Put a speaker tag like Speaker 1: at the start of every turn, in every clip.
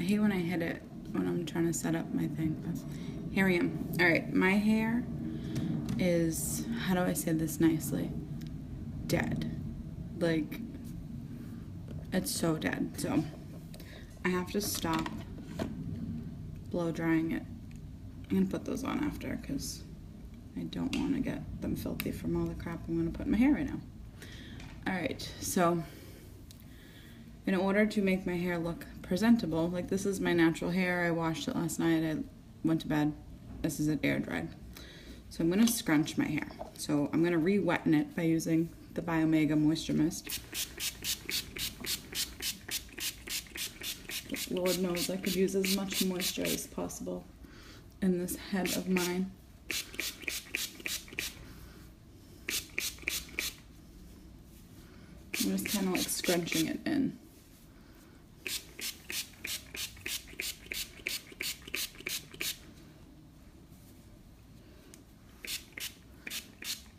Speaker 1: hate when I hit it when I'm trying to set up my thing, but here I am. All right, my hair is, how do I say this nicely? Dead. Like, it's so dead. So I have to stop blow drying it. I'm gonna put those on after because I don't want to get them filthy from all the crap I'm gonna put in my hair right now. All right, so in order to make my hair look presentable, like this is my natural hair. I washed it last night. I went to bed. This is it air dried. So I'm gonna scrunch my hair. So I'm gonna re-wetten it by using the Biomega Moisture Mist. Lord knows I could use as much moisture as possible in this head of mine. I'm just kind of like scrunching it in.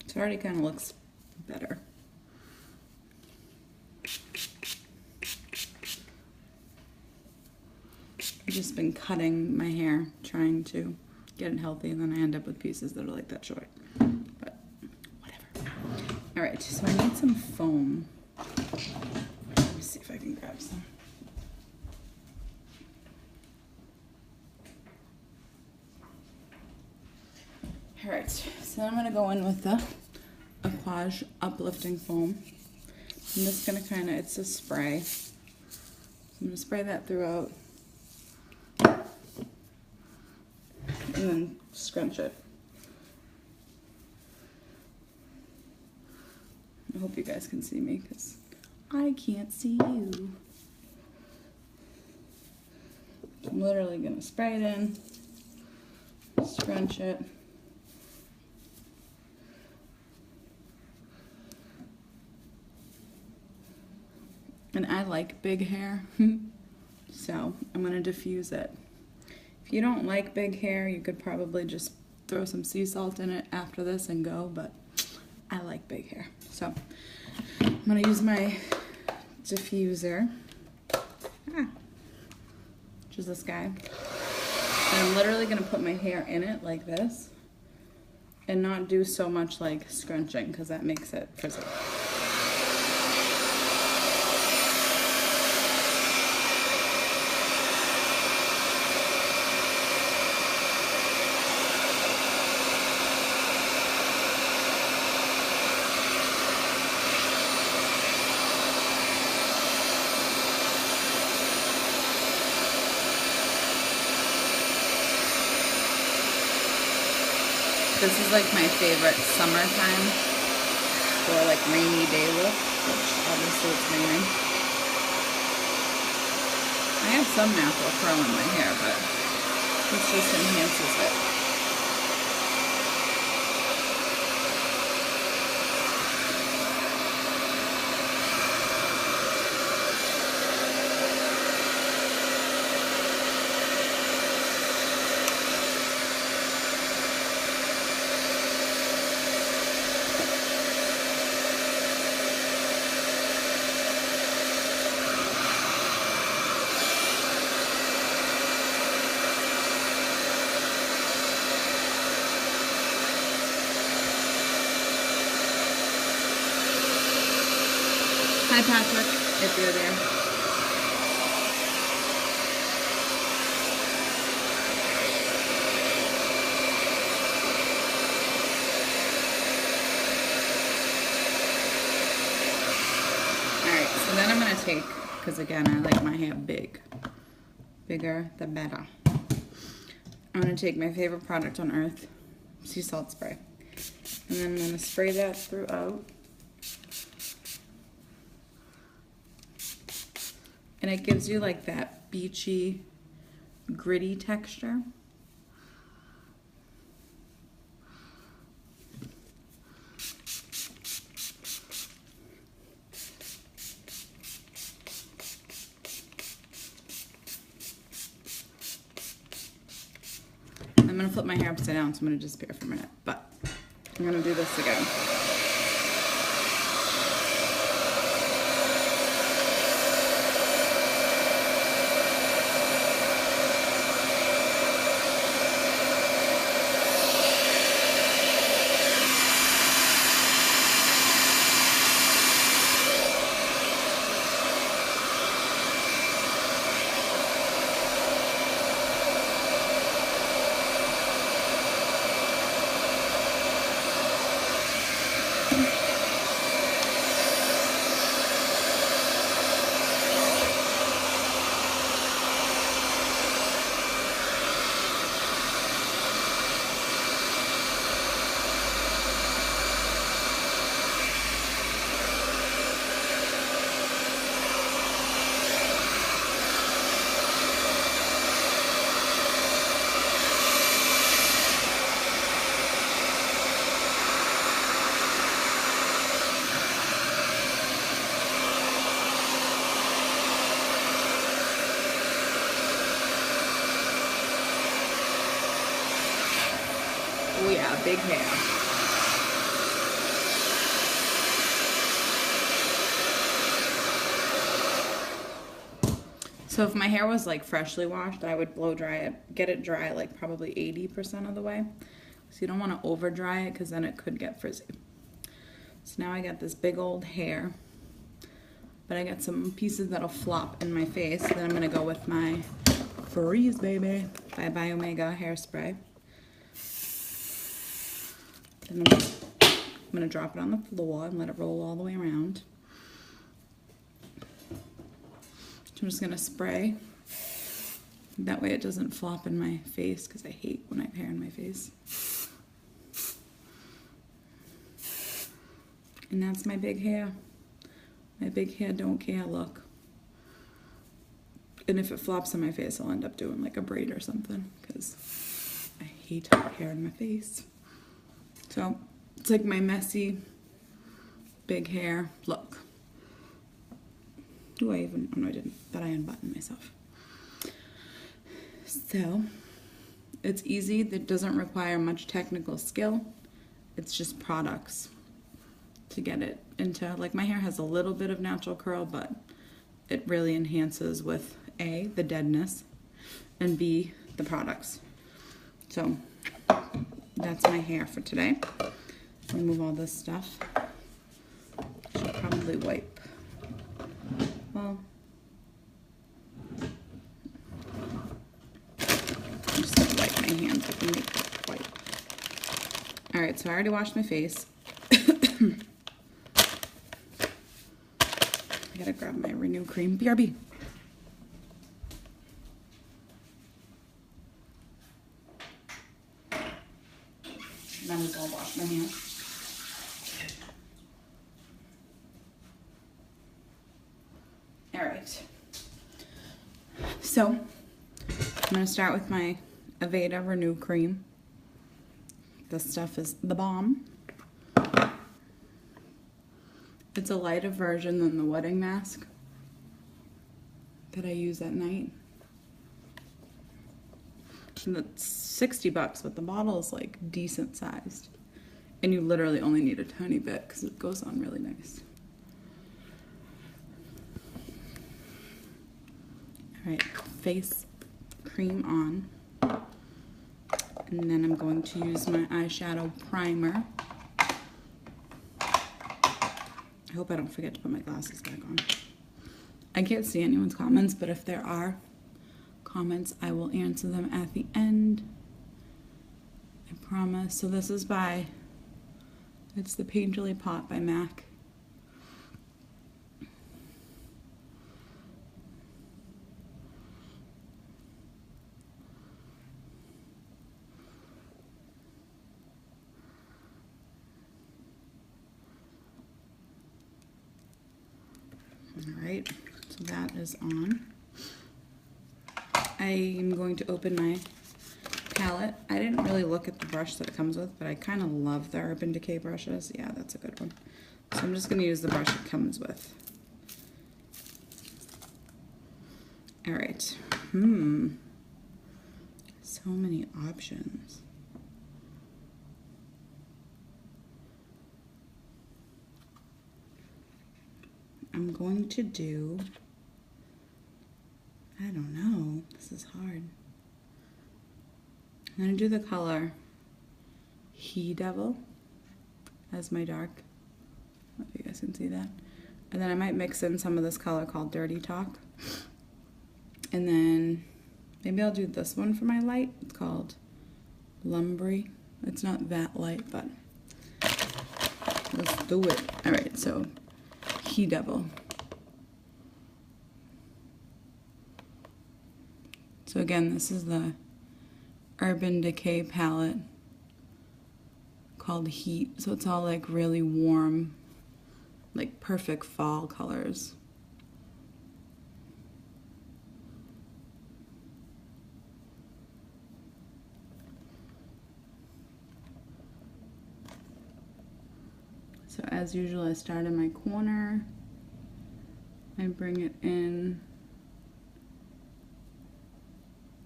Speaker 1: It already kind of looks better. I've just been cutting my hair, trying to get it healthy, and then I end up with pieces that are like that short. But whatever. All right, so I need some foam. Let me see if I can grab some. All right, so I'm gonna go in with the Aquage Uplifting Foam. I'm just gonna kind of, it's a spray. So I'm gonna spray that throughout and then scrunch it. I hope you guys can see me because I can't see you. I'm literally gonna spray it in, scrunch it. And I like big hair, so I'm gonna diffuse it. If you don't like big hair, you could probably just throw some sea salt in it after this and go, but I like big hair. So I'm gonna use my diffuser, which is this guy. And I'm literally gonna put my hair in it like this and not do so much like scrunching because that makes it frizzy. This is like my favorite summertime or like rainy day look, which obviously it's raining. I have some natural curl in my hair, but this just enhances it. Hi Patrick, if you're there. Alright, so then I'm going to take, because again I like my hair big. Bigger the better. I'm going to take my favorite product on earth, sea salt spray. And then I'm going to spray that throughout. And it gives you like that beachy, gritty texture. I'm gonna flip my hair upside down, so I'm gonna disappear for a minute, but I'm gonna do this again. yeah, big hair. So if my hair was like freshly washed, I would blow dry it, get it dry like probably 80% of the way. So you don't want to over dry it because then it could get frizzy. So now I got this big old hair, but I got some pieces that'll flop in my face. Then I'm gonna go with my Freeze Baby by Biomega hairspray. Then I'm gonna drop it on the floor and let it roll all the way around. I'm just gonna spray. That way it doesn't flop in my face because I hate when I have hair in my face. And that's my big hair. My big hair don't care look. And if it flops in my face, I'll end up doing like a braid or something because I hate hair in my face. So it's like my messy big hair look. Oh, no I didn't, but I unbuttoned myself. So, it's easy, that doesn't require much technical skill. It's just products to get it into, like my hair has a little bit of natural curl, but it really enhances with A, the deadness, and B, the products. So, that's my hair for today. Remove all this stuff. Should probably wipe. Well, I'm just gonna wipe my hands with the makeup wipe. Alright, so I already washed my face. I gotta grab my Renew Cream. BRB. Then I'm gonna wash my hands. Alright, so I'm going to start with my Aveda Renew Cream. This stuff is the bomb. It's a lighter version than the wedding mask that I use at night. And it's $60, but the bottle is like decent sized. And you literally only need a tiny bit because it goes on really nice. Alright, face cream on. And then I'm going to use my eyeshadow primer. I hope I don't forget to put my glasses back on. I can't see anyone's comments, but if there are comments, I will answer them at the end. I promise. So this is by, it's the Painterly Pot by MAC. Alright, so that is on. I am going to open my palette. I didn't really look at the brush that it comes with, but I kind of love the Urban Decay brushes. Yeah, that's a good one. So I'm just going to use the brush it comes with. Alright. So many options. I'm going to do, I don't know, this is hard. I'm going to do the color He Devil as my dark. I don't know if you guys can see that. And then I might mix in some of this color called Dirty Talk. And then maybe I'll do this one for my light. It's called Lumbry. It's not that light, but let's do it. Alright, so He Devil. So again, this is the Urban Decay palette called Heat. So it's all like really warm, like perfect fall colors. So as usual, I start in my corner. I bring it in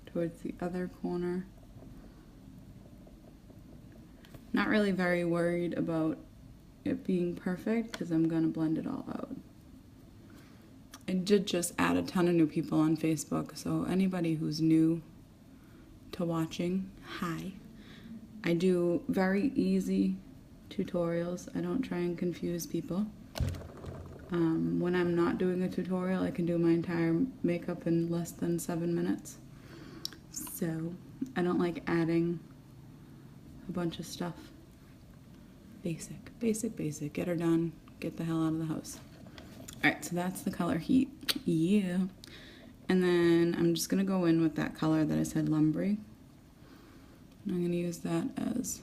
Speaker 1: towards the other corner. Not really very worried about it being perfect because I'm gonna blend it all out. I did just add a ton of new people on Facebook, so anybody who's new to watching, hi. I do very easy tutorials. I don't try and confuse people. When I'm not doing a tutorial, I can do my entire makeup in less than 7 minutes. So I don't like adding a bunch of stuff. Basic, basic, basic. Get her done. Get the hell out of the house. Alright, so that's the color Heat. Yeah. And then I'm just going to go in with that color that I said, Lumbry. I'm going to use that as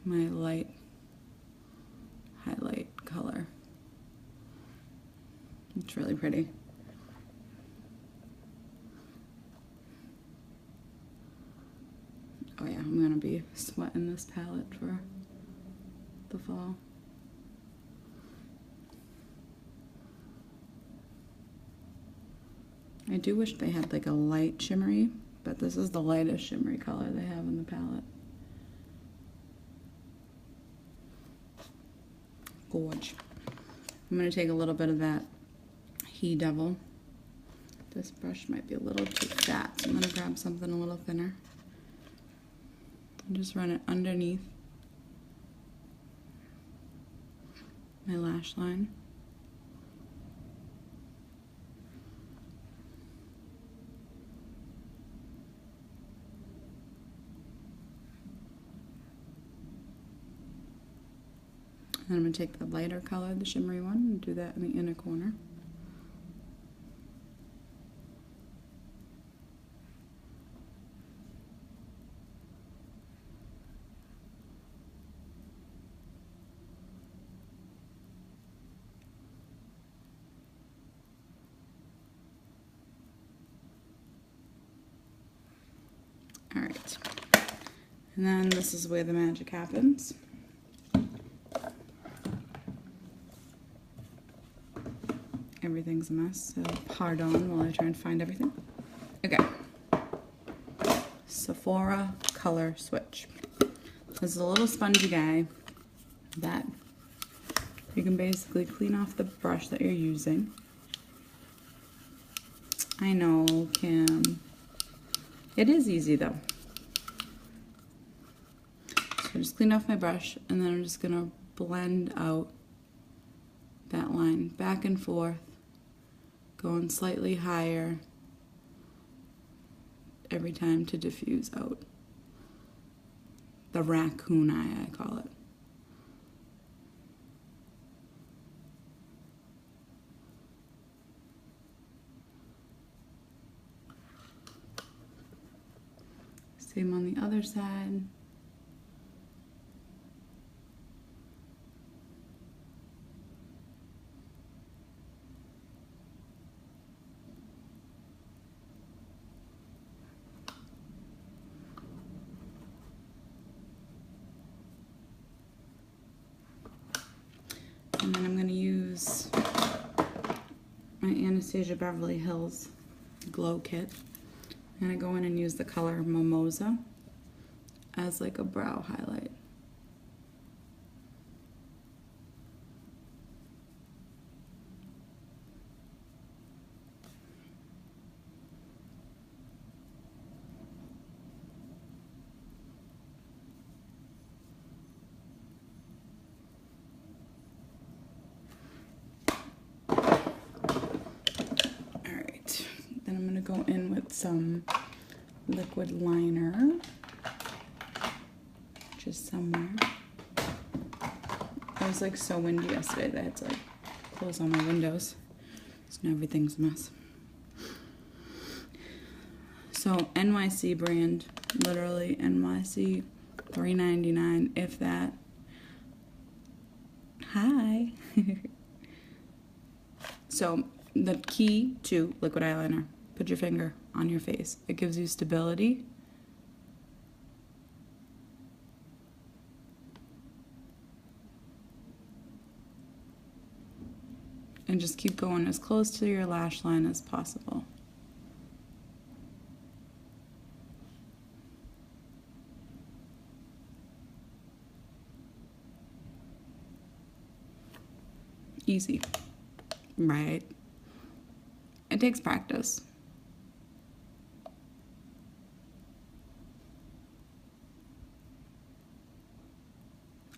Speaker 1: my light highlight color. It's really pretty. Oh yeah, I'm going to be sweating this palette for the fall. I do wish they had like a light shimmery, but this is the lightest shimmery color they have in the palette. Gorge. I'm going to take a little bit of that He Devil. This brush might be a little too fat, so I'm going to grab something a little thinner. And just run it underneath my lash line. And I'm going to take the lighter color, the shimmery one, and do that in the inner corner. Alright, and then this is where the magic happens. Everything's a mess, so pardon while I try and find everything. Okay. Sephora Color Switch. This is a little spongy guy that you can basically clean off the brush that you're using. I know, Kim. It is easy though. So I just clean off my brush and then I'm just gonna blend out that line back and forth, going slightly higher every time to diffuse out the raccoon eye, I call it. Same on the other side. And then I'm going to use my Anastasia Beverly Hills Glow Kit. I'm going to go in and use the color Mimosa as like a brow highlight. Go in with some liquid liner, just somewhere. It was like so windy yesterday that I had to like close all my windows, so now everything's a mess. So NYC brand, literally NYC, $3.99 if that. Hi. So the key to liquid eyeliner. Put your finger on your face. It gives you stability. And just keep going as close to your lash line as possible. Easy, right? It takes practice.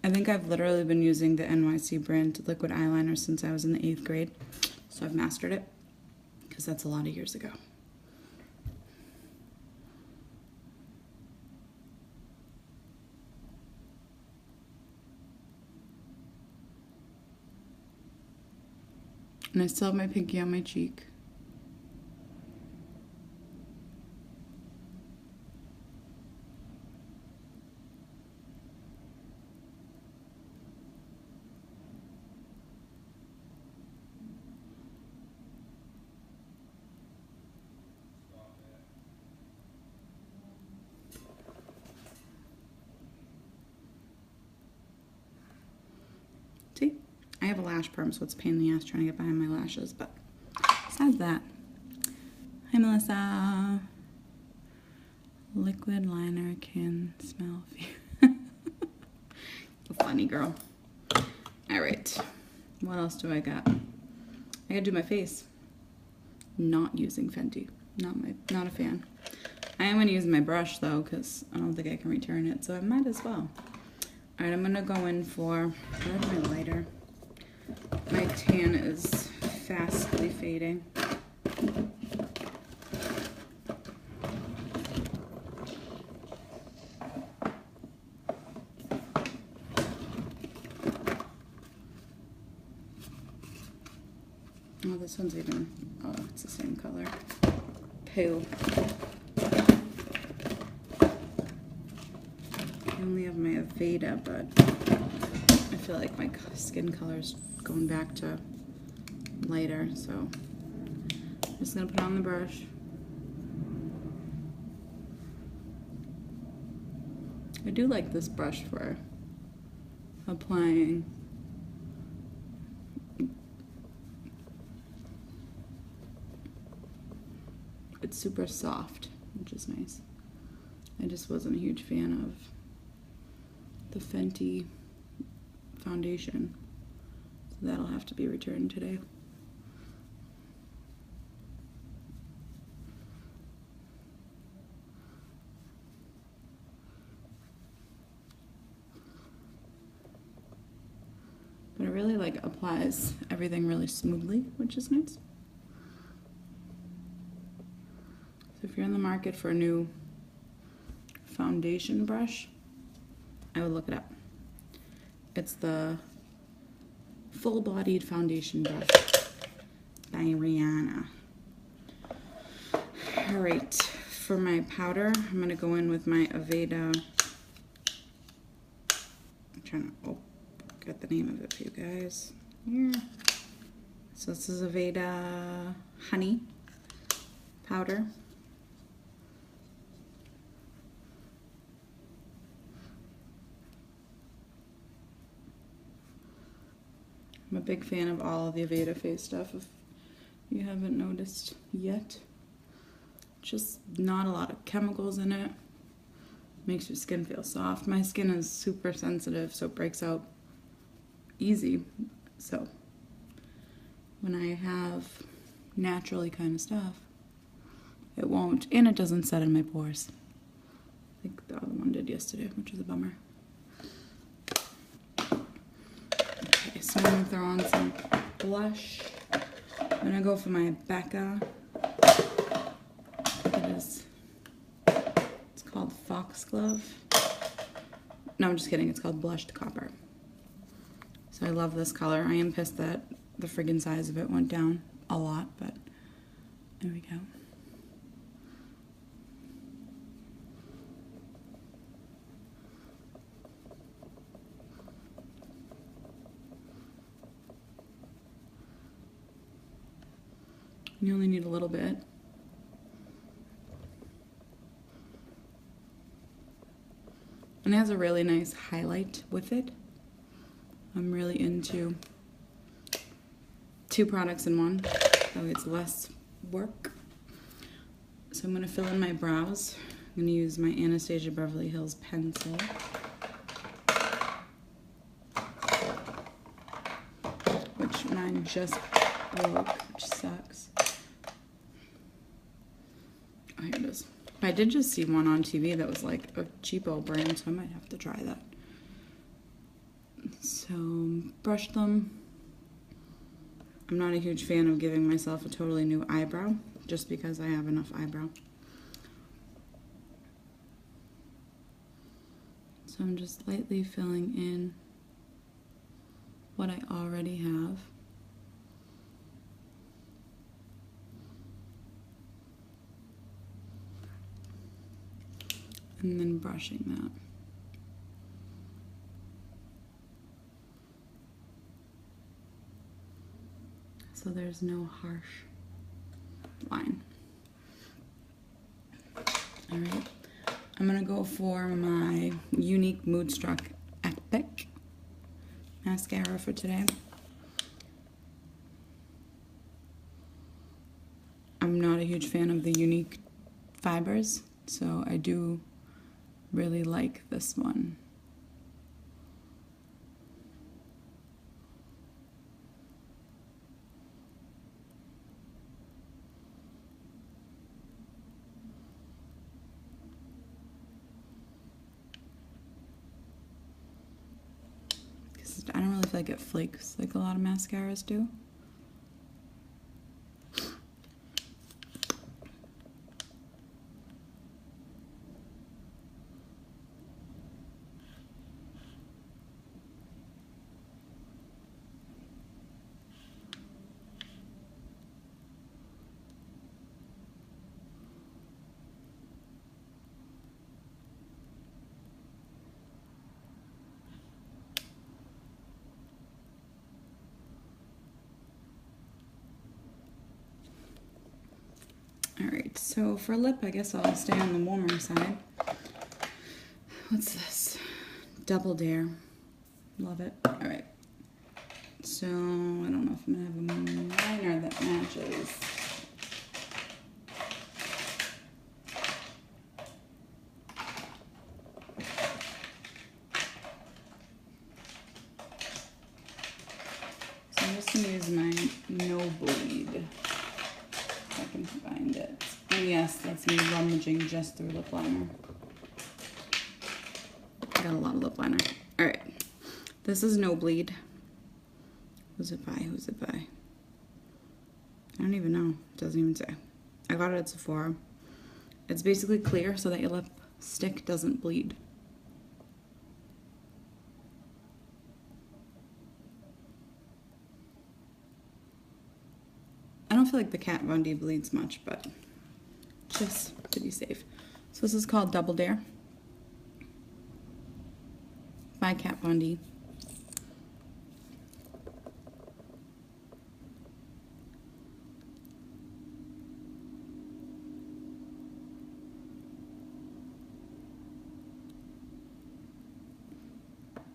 Speaker 1: I think I've literally been using the NYC brand liquid eyeliner since I was in the 8th grade. So I've mastered it, because that's a lot of years ago. And I still have my pinky on my cheek. See? I have a lash perm, so it's a pain in the ass trying to get behind my lashes, but besides that. Hi, Melissa. Liquid liner can smell a funny girl. All right. What else do I got? I gotta do my face. Not using Fenty. Not a fan. I am gonna use my brush though, because I don't think I can return it, so I might as well. All right, I'm gonna go in for, where's my lighter? My tan is fastly fading. Oh, this one's even, oh, it's the same color. Pale. I only have my Aveda, but I feel like my skin color's going back to lighter, so I'm just gonna put it on the brush. I do like this brush for applying it's super soft, which is nice. I just wasn't a huge fan of the Fenty foundation, so that'll have to be returned today. But it really like applies everything really smoothly, which is nice. So if you're in the market for a new foundation brush, I would look it up. It's the full-bodied foundation brush by Rihanna. All right, for my powder, I'm gonna go in with my Aveda. I'm trying to get the name of it for you guys. Here. So this is Aveda Honey powder. I'm a big fan of all of the Aveda face stuff, if you haven't noticed yet. Just not a lot of chemicals in it. Makes your skin feel soft. My skin is super sensitive, so it breaks out easy. So when I have naturally kind of stuff, it won't, and it doesn't set in my pores. I think the other one did yesterday, which is a bummer. Okay, so I'm gonna throw on some blush. I'm gonna go for my Becca. It's called Foxglove. No, I'm just kidding. It's called Blushed Copper. So I love this color. I am pissed that the friggin' size of it went down a lot, but there we go. You only need a little bit. And it has a really nice highlight with it. I'm really into 2 products in one, so it's less work. So I'm gonna fill in my brows. I'm gonna use my Anastasia Beverly Hills pencil. Which my mine just broke, which sucks. Oh, here it is. I did just see one on TV that was like a cheapo brand, so I might have to try that. So, brush them. I'm not a huge fan of giving myself a totally new eyebrow, just because I have enough eyebrow. So I'm just lightly filling in what I already have. And then brushing that. So there's no harsh line. All right, I'm gonna go for my Unique Moodstruck Epic mascara for today. I'm not a huge fan of the Unique fibers, so I do really like this one. I don't really feel like it flakes like a lot of mascaras do. Alright, so for lip, I guess I'll stay on the warmer side. What's this? Double Dare. Love it. Alright. So, I don't know if I'm going to have a liner that matches. So I'm just going to use my No Bleed. I can find it. And yes, that's me rummaging just through lip liner. I got a lot of lip liner. Alright. This is No Bleed. Who's it by? Who's it by? I don't even know. It doesn't even say. I got it at Sephora. It's basically clear so that your lipstick doesn't bleed. I don't feel like the Kat Von D bleeds much, but just to be safe. So this is called Double Dare by Kat Von D.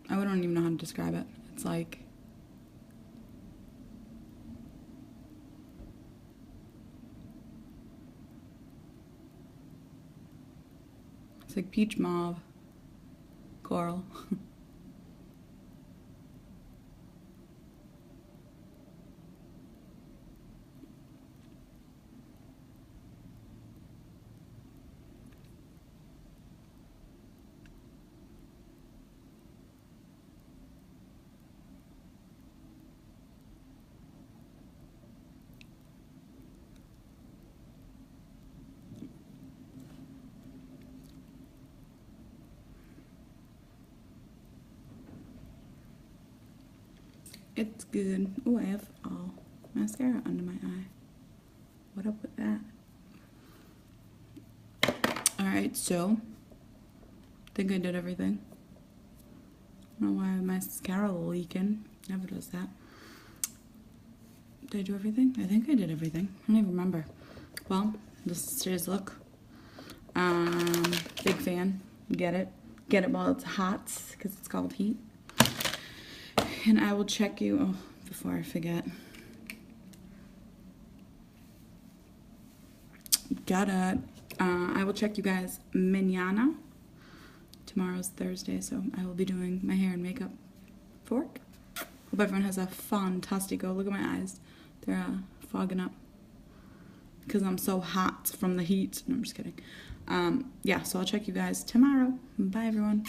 Speaker 1: I don't even know how to describe it. It's like peach mauve, coral. It's good. Oh, I have all mascara under my eye. What up with that? Alright, so I think I did everything. I don't know why my mascara leaking. Never does that. Did I do everything? I think I did everything. I don't even remember. Well, this is today's look. Big fan. Get it. Get it while it's hot, because it's called heat. And I will check you, oh, before I forget. Got it. I will check you guys mañana. Tomorrow's Thursday, so I will be doing my hair and makeup for work. Hope everyone has a fantastico. Look at my eyes. They're fogging up because I'm so hot from the heat. No, I'm just kidding. Yeah, so I'll check you guys tomorrow. Bye, everyone.